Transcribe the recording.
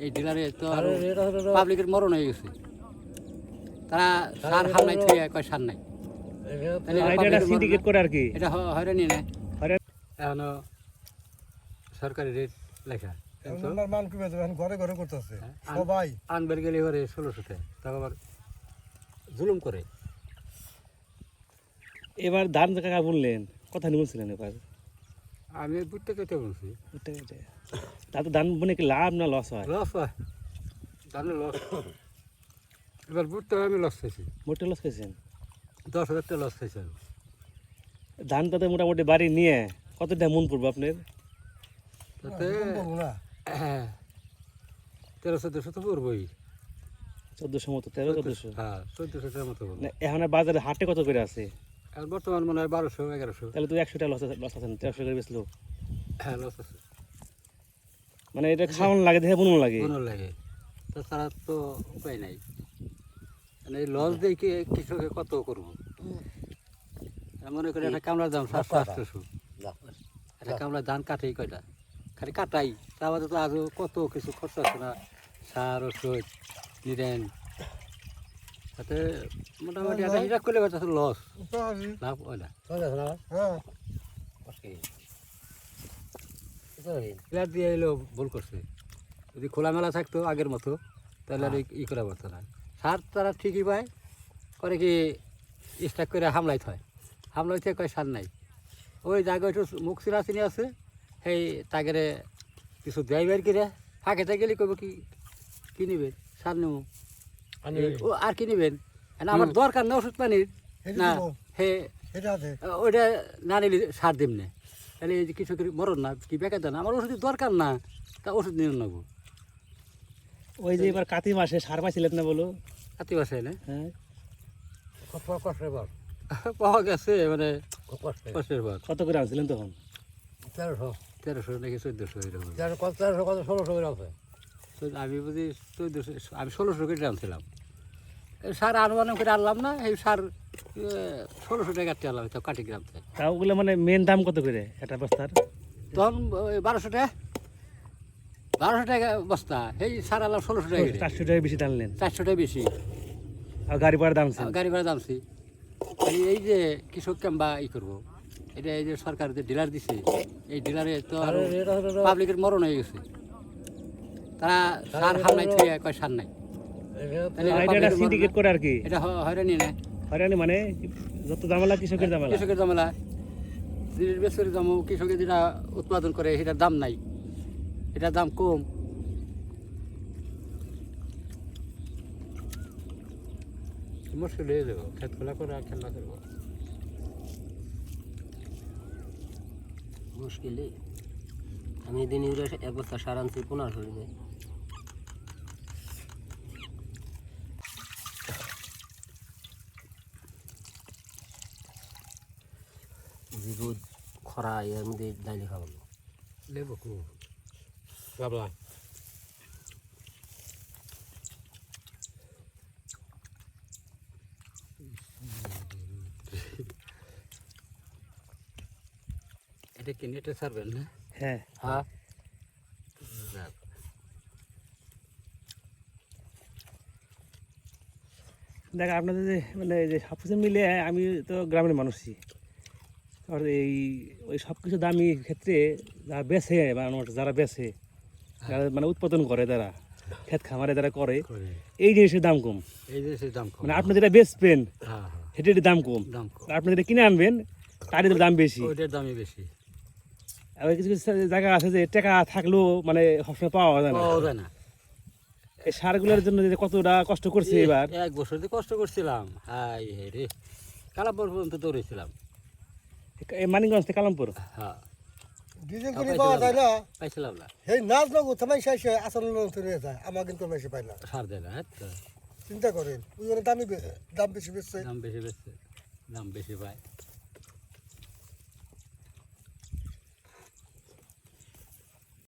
এই ডিলারে তো পাবলিকের মরণ হয়ে গেছে। তারা সার খাল নাই থুয়ে কয় সার নাই, এটা সিন্ডিকেট করে আর কি। এটা হয়রানি না। এখনো সরকারি রেট লেখা ঘরে ঘরে করতেছে সবাই আনবার গেলে এবারে 1600 টাকা আবার জুলুম করে। এবার ধান কাকা বললেন কথা নিয়ে বলছিলেন এবার আমি বুঝতে কেটে বলছি তাতে ধান বনে কি লাভ না লস হয়? লস হয়, ধানে লস। এবার বুঝতে আমি লস খাইছি, মোটে লস খেয়েছেন? 10,000 টাকা লস খাইছি। ধান তাতে মোটামুটি বাড়ি নিয়ে কতটা মন পড়বো আপনার? তাতে 1300-1400 তো পড়বই। 1400 মতো, 1300-1400? হ্যাঁ 1400 টাকার মতো পড়বে। এখন বাজারে হাটে কত করে আছে? আর বর্তমান মনে হয় 1200-1100। তাহলে তো 100 টাকা লস আছে, 1300 করে বেচলো। হ্যাঁ লস আছে, মানে এটা খাওয়ানো লাগে, দেখে মনে লাগে মনে লাগে। তাছাড়া তো উপায় নাই, মানে এই লস দিয়ে কৃষকে কত করবো। মনে করি একটা কামলার দাম 700-800, একটা কামলার ধান কাটেই কয়টা, খালি কাটাই। তা বাদে তো আজও কত কিছু খরচ আছে না, সার ওষুধ নিরেন। তাতে মোটামুটি একটা হিসাব করলে কথা লস, লাভ হয় না। প্লেয়ার দিয়ে এলো ভুল করছে। যদি খোলামেলা থাকতো আগের মতো তাহলে আর ই করা পারতো না। সার তারা ঠিকই পায়, করে কি স্টাক করে হামলাইতে হয়, হামলাইতে কয় সার নাই। ওই জায়গায় একটু মুখ চিরাচিনি আছে, সেই তাগেরে কিছু দেয় বের করে ফাঁকেতে গেলে কব কি নিবেন, সার নেব ও আর কি নিবেন। আমার দরকার না ওষুধ পানির, না হে ওইটা না নিলে সার দিম না। তাহলে এই যে কৃষকের মরণ না কি বেকার দেন, আমার ওষুধের দরকার না, তা ওষুধ নিয়ে নেবো। ওই যে এবার কাতি মাসে সার পাইছিলেন না বলো? কাতি মাসে না? হ্যাঁ, পাওয়া গেছে, মানে কষ্টের পর। কত করে আনছিলেন তখন? 1300 নাকি 1400 এরকম। 1600 করে আছে। আমি বুঝি 1400, আমি 1600 করে আনছিলাম। সার আনুমানিক করে আনলাম না, এই সার 1600 টাকা কাটতে আনলাম তো কাটি গ্রাম থেকে। তা ওগুলো মানে মেন দাম কত করে একটা বস্তার? তখন 1200 টাকা, 1200 টাকা বস্তা। এই সার আনলাম 1600 টাকা। 400 টাকা বেশি টানলেন? 400 টাকা বেশি। আর গাড়ি ভাড়া দাম? গাড়ি ভাড়া দামছি। এই যে কৃষক কেমবা ই করবো, এটা এই যে সরকার যে ডিলার দিছে, এই ডিলারে তো পাবলিকের মরণ হয়ে গেছে। তারা সার খাল নাই থুয়ে কয় সার নাই। এটা সিন্ডিকেট করে আর কি। এটা হয়রানি না। হয়রানি মানে যত ঝামেলা কৃষকের ঝামেলা। কৃষকের ঝামেলা, জিনিস বেচরে দাম, কৃষকের যেটা উৎপাদন করে সেটার দাম নাই, এটার দাম কম। মুশকিল হয়ে যাবো, খেত খোলা করে খেলা করবো মুশকিল। আমি এদিন এক বস্তা সার আনছি 1500 টাকায়। রোদ খরা এর মধ্যে ডাইলে খাওয়াবো লেবো খুব বাবলা। এটা কি নেটে ছাড়বেন না? হ্যাঁ হ্যাঁ, দেখ আপনাদের যে মানে এই যে সব কিছু মিলে আমি তো গ্রামের মানুষই, আর এই ওই সব কিছু দামি ক্ষেত্রে যারা বেছে মানুষ, যারা বেছে, যারা মানে উৎপাদন করে, যারা ক্ষেত খামারে যারা করে, এই জিনিসের দাম কম। এই জিনিসের দাম কম, মানে আপনি যেটা বেচবেন হ্যাঁ সেটার দাম কম, দাম কম। আপনি যেটা কিনে আনবেন তারই দাম বেশি। ওইটার দামই বেশি। আর কিছু কিছু জায়গা আছে যে টাকা থাকলেও মানে সবসময় পাওয়া যায় না। পাওয়া যায় না। এই সারগুলোর জন্য যে কতটা কষ্ট করছে এবার। 1 বছর দিয়ে কষ্ট করছিলাম, হাই রে, কালাপুর পর্যন্ত দৌড়েছিলাম। এই মানিকগঞ্জ থেকে কালামপুর? হ্যাঁ, ডিজেল করে পাওয়া যায় না, পাইছিলাম না। এই নাচ লাগু থামাই শেষ আসলে নিয়ে যায়, আমার কিন্তু বেশি পাই না। সার দেয় না, হ্যাঁ তো চিন্তা করেন ওই দাম বেশি বেশি দাম বেশি বেশি, দাম বেশি পায়।